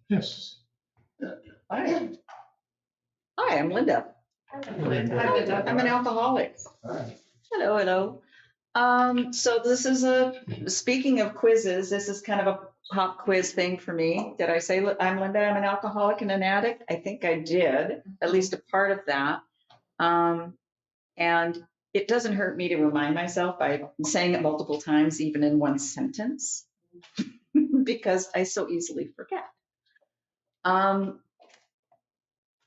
Yes. Hi. Hi, I'm Lynda. I'm an alcoholic. Hi. Hello, hello. So this is speaking of quizzes, this is kind of a pop quiz thing for me. Did I say I'm Lynda, I'm an alcoholic and an addict? I think I did, at least a part of that. And it doesn't hurt me to remind myself by saying it multiple times, even in one sentence, because I so easily forget.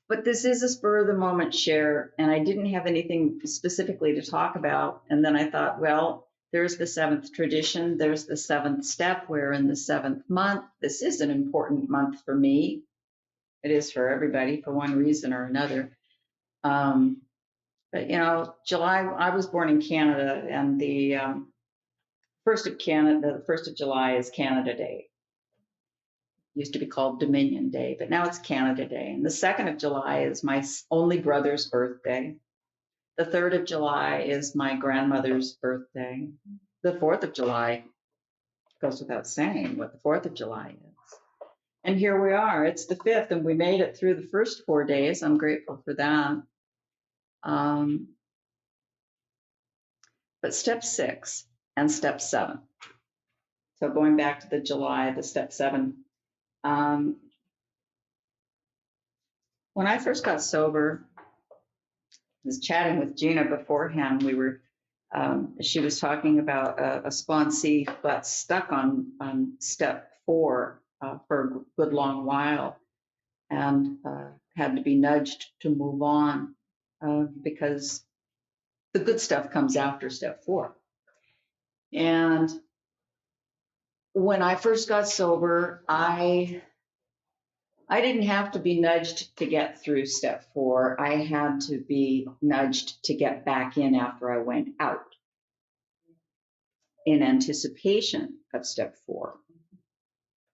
But this is a spur of the moment share, and I didn't have anything specifically to talk about. And then I thought, well, there's the seventh tradition, there's the seventh step. We're in the seventh month. This is an important month for me. It is for everybody for one reason or another. But you know, July, I was born in Canada, and the first of July is Canada Day. Used to be called Dominion Day, but now it's Canada Day. And the 2nd of July is my only brother's birthday. The 3rd of July is my grandmother's birthday. The 4th of July goes without saying what the 4th of July is. And here we are. It's the 5th, and we made it through the first 4 days. I'm grateful for that. But step 6 and step 7. So going back to the July, the step 7. When I first got sober, I was chatting with Gina beforehand. She was talking about a sponsee got stuck on step 4 for a good long while and had to be nudged to move on because the good stuff comes after step 4. And when I first got sober, I didn't have to be nudged to get through step 4. I had to be nudged to get back in after I went out in anticipation of step 4.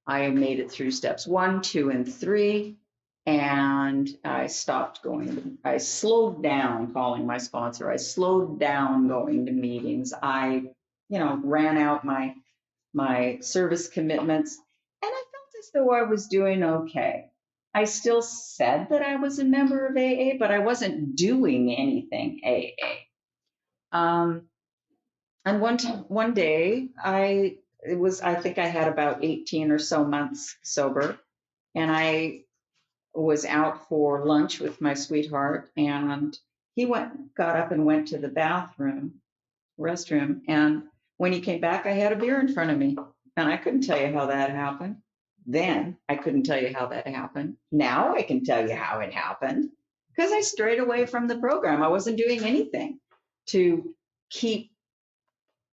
I made it through steps 1, 2, and 3, and I stopped going. I slowed down calling my sponsor. I slowed down going to meetings. I, ran out my service commitments, and I felt as though I was doing okay. I still said that I was a member of AA, but I wasn't doing anything AA. And one day, I think I had about 18 or so months sober, and I was out for lunch with my sweetheart, and he got up and went to the restroom, and when he came back, I had a beer in front of me, and I couldn't tell you how that happened. Then I couldn't tell you how that happened. Now I can tell you how it happened because I strayed away from the program. I wasn't doing anything to keep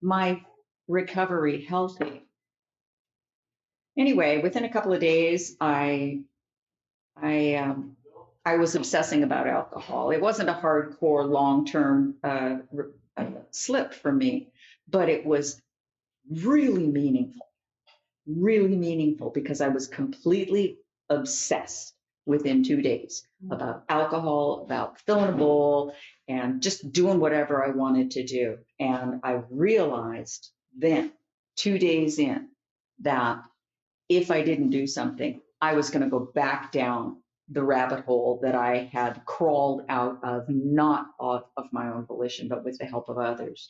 my recovery healthy. Anyway, within a couple of days, I was obsessing about alcohol. It wasn't a hardcore long-term slip for me, but it was really meaningful because I was completely obsessed within 2 days about alcohol, about filling a bowl, and just doing whatever I wanted to do. And I realized then, 2 days in, that if I didn't do something, I was going to go back down the rabbit hole that I had crawled out of, not of my own volition, but with the help of others.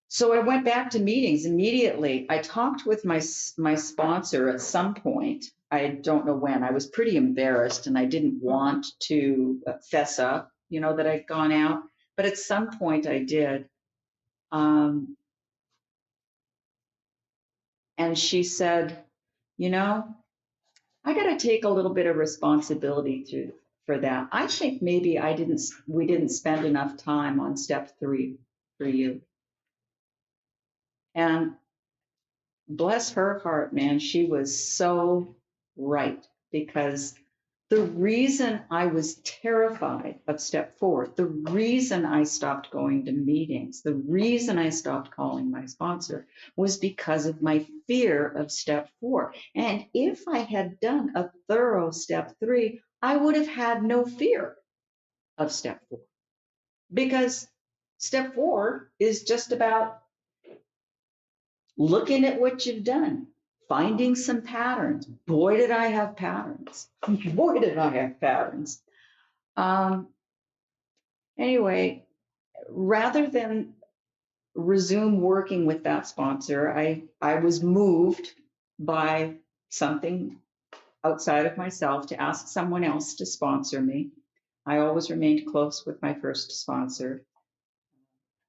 So I went back to meetings immediately. I talked with my sponsor at some point. I don't know when. I was pretty embarrassed and I didn't want to fess up, that I'd gone out. But at some point I did. And she said, I got to take a little bit of responsibility for that. I think maybe we didn't spend enough time on step 3 for you. And bless her heart, man, she was so right, because the reason I was terrified of step 4, the reason I stopped going to meetings, the reason I stopped calling my sponsor was because of my fear of step 4. And if I had done a thorough step 3, I would have had no fear of step 4, because step 4 is just about looking at what you've done, finding some patterns. Boy, did I have patterns. Boy, did I have patterns. Anyway, rather than resume working with that sponsor, I was moved by something outside of myself to ask someone else to sponsor me. I always remained close with my first sponsor.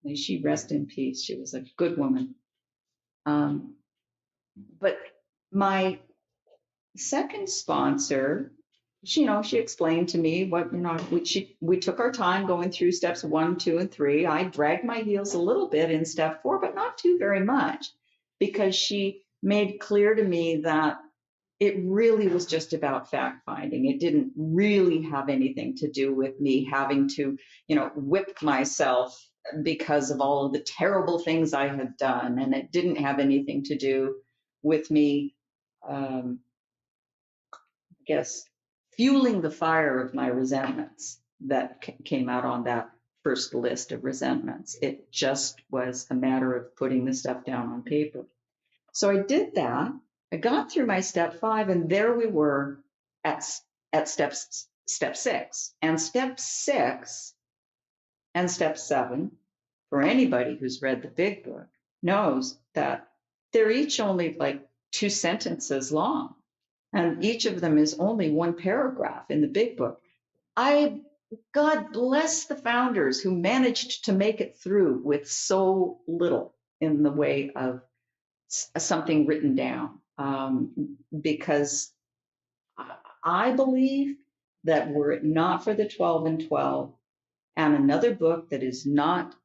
May she rest in peace. She was a good woman. But my second sponsor, she explained to me what, we took our time going through steps 1, 2, and 3. I dragged my heels a little bit in step 4, but not too very much, because she made clear to me that it really was just about fact finding. It didn't really have anything to do with me having to, whip myself because of all of the terrible things I had done. And it didn't have anything to do with me, I guess, fueling the fire of my resentments that came out on that first list of resentments. It just was a matter of putting the stuff down on paper. So I did that. I got through my step 5, and there we were at step 6. And step 6 and step 7, for anybody who's read the big book, knows that they're each only like 2 sentences long. And each of them is only 1 paragraph in the big book. God bless the founders who managed to make it through with so little in the way of something written down, because I believe that were it not for the 12 and 12 and another book that is not,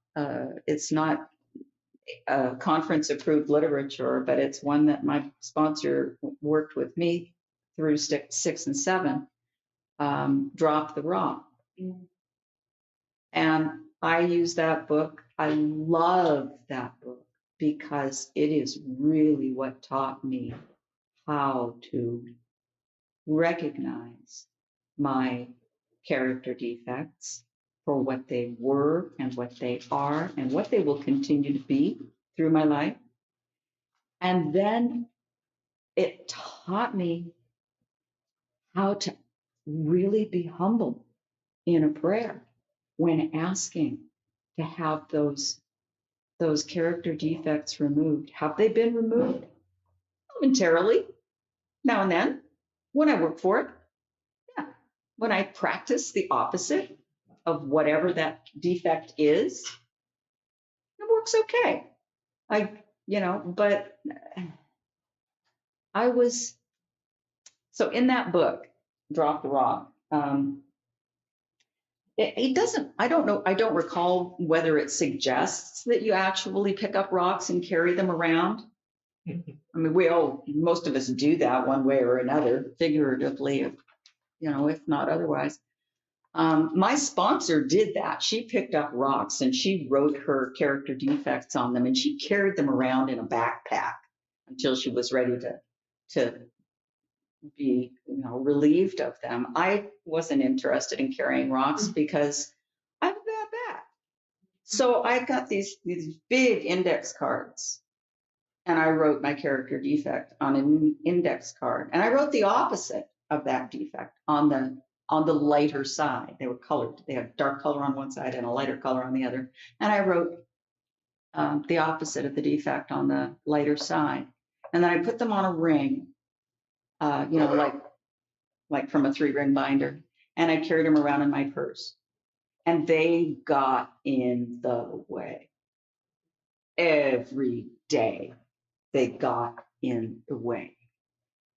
it's not conference approved literature, but it's one that my sponsor worked with me through 6 and 7, Drop the Rock. And I use that book. I love that book because it is really what taught me how to recognize my character defects for what they were and what they are and what they will continue to be through my life. And then it taught me how to really be humble in a prayer when asking to have those character defects removed. Have they been removed? Momentarily, now and then, when I work for it. Yeah. When I practice the opposite of whatever that defect is, it works okay. But so in that book, Drop the Rock, it doesn't, I don't know, I don't recall whether it suggests that you actually pick up rocks and carry them around. I mean, most of us do that one way or another, figuratively, if not otherwise. My sponsor did that. She picked up rocks and she wrote her character defects on them, and she carried them around in a backpack until she was ready to be, relieved of them. I wasn't interested in carrying rocks because I have a bad back. So I got these big index cards, and I wrote my character defect on an index card, and I wrote the opposite of that defect on the lighter side. They were colored. They had dark color on one side and a lighter color on the other. And I wrote the opposite of the defect on the lighter side. And then I put them on a ring, like from a 3-ring binder. And I carried them around in my purse. And they got in the way. Every day they got in the way.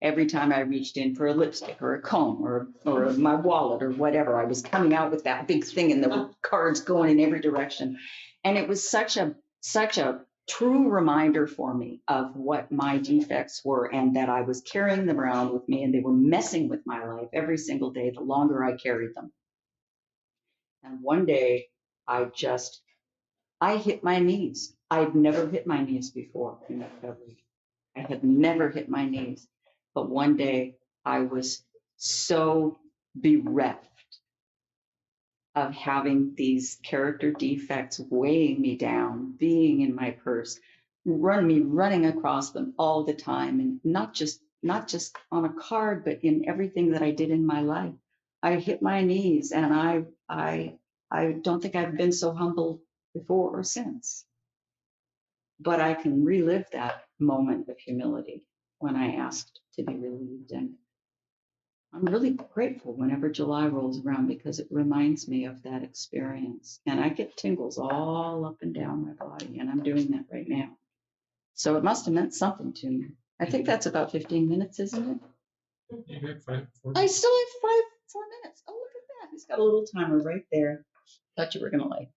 Every time I reached in for a lipstick or a comb or my wallet or whatever, I was coming out with that big thing and the cards going in every direction. And it was such a true reminder for me of what my defects were, and that I was carrying them around with me, and they were messing with my life every single day, the longer I carried them. And one day I hit my knees. I'd never hit my knees before in recovery. I had never hit my knees. But one day I was so bereft of having these character defects weighing me down, being in my purse, running across them all the time, and not just on a card, but in everything that I did in my life. I hit my knees, and I don't think I've been so humble before or since. But I can relive that moment of humility when I asked to be relieved. And I'm really grateful whenever July rolls around because it reminds me of that experience. And I get tingles all up and down my body, and I'm doing that right now. So it must have meant something to me. I think that's about 15 minutes, isn't it? You have 5, 4. I still have 4 minutes. Oh, look at that. He's got a little timer right there. Thought you were going to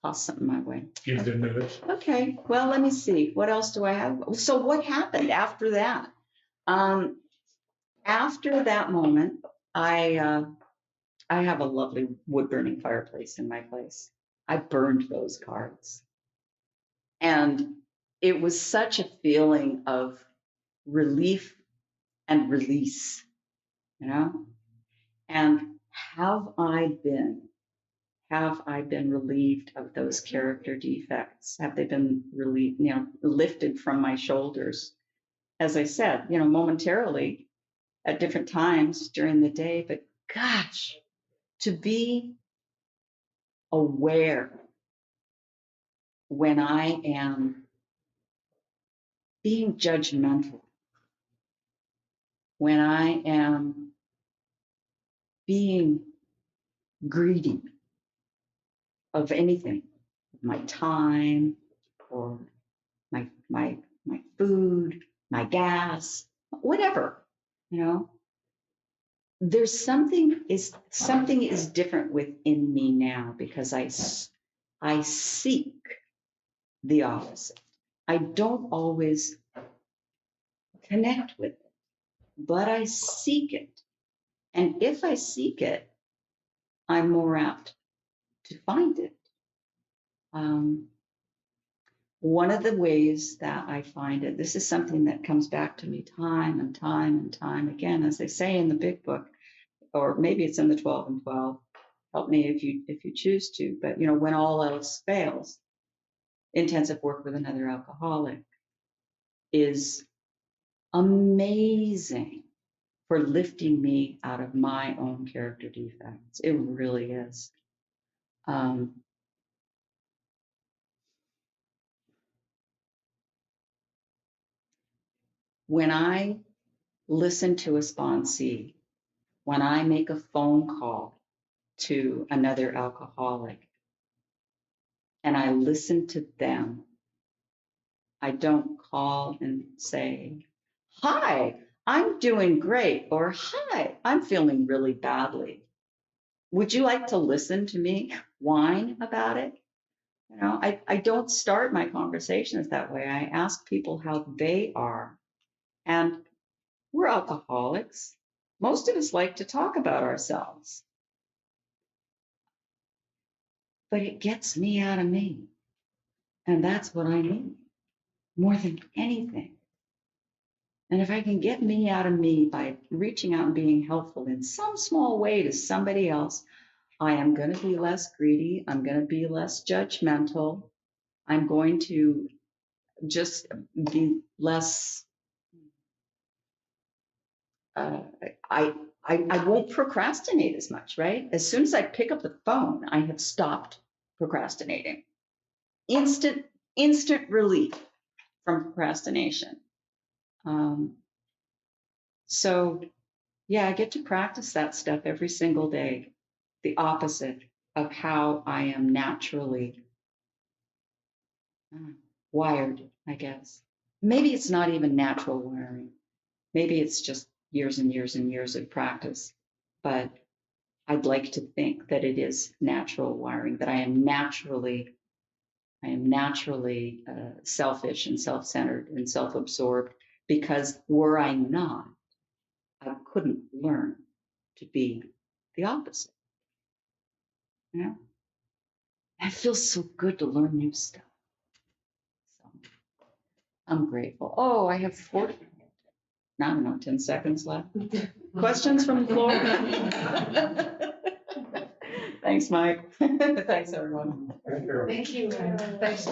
toss something my way. Give them minutes. Okay, well, let me see. What else do I have? So what happened after that? After that moment, I have a lovely wood burning fireplace in my place. I burned those cards. And it was such a feeling of relief and release, you know? And have I been relieved of those character defects? Have they been relieved, lifted from my shoulders? As I said, momentarily at different times during the day, but gosh, to be aware when I am being judgmental, when I am being greedy of anything, my time or my food, my gas, whatever, there's something is different within me now because I seek the opposite. I don't always connect with it, but I seek it. And if I seek it, I'm more apt to find it. One of the ways that I find it, this is something that comes back to me time and time and time again, as they say in the big book, or maybe it's in the 12 and 12. Help me if you choose to. But when all else fails, intensive work with another alcoholic is amazing for lifting me out of my own character defects. It really is. When I listen to a sponsee, when I make a phone call to another alcoholic and I listen to them, I don't call and say, "Hi, I'm doing great," or "Hi, I'm feeling really badly. Would you like to listen to me whine about it?" I don't start my conversations that way. I ask people how they are. And we're alcoholics. Most of us like to talk about ourselves. But it gets me out of me. And that's what I need more than anything. And if I can get me out of me by reaching out and being helpful in some small way to somebody else, I am going to be less greedy. I'm going to be less judgmental. I'm going to just be less, I won't procrastinate as much, right? As soon as I pick up the phone, I have stopped procrastinating. Instant relief from procrastination. So yeah, I get to practice that stuff every single day. The opposite of how I am naturally wired, I guess. Maybe it's not even natural wiring. Maybe it's just years and years and years of practice. But I'd like to think that it is natural wiring, that I am naturally selfish and self-centered and self-absorbed, because were I not, I couldn't learn to be the opposite. It feels so good to learn new stuff. So I'm grateful. Oh, I have 10 seconds left. Questions from the floor? Thanks, Mike. Thanks, everyone. Thank you. Thank you. Thanks.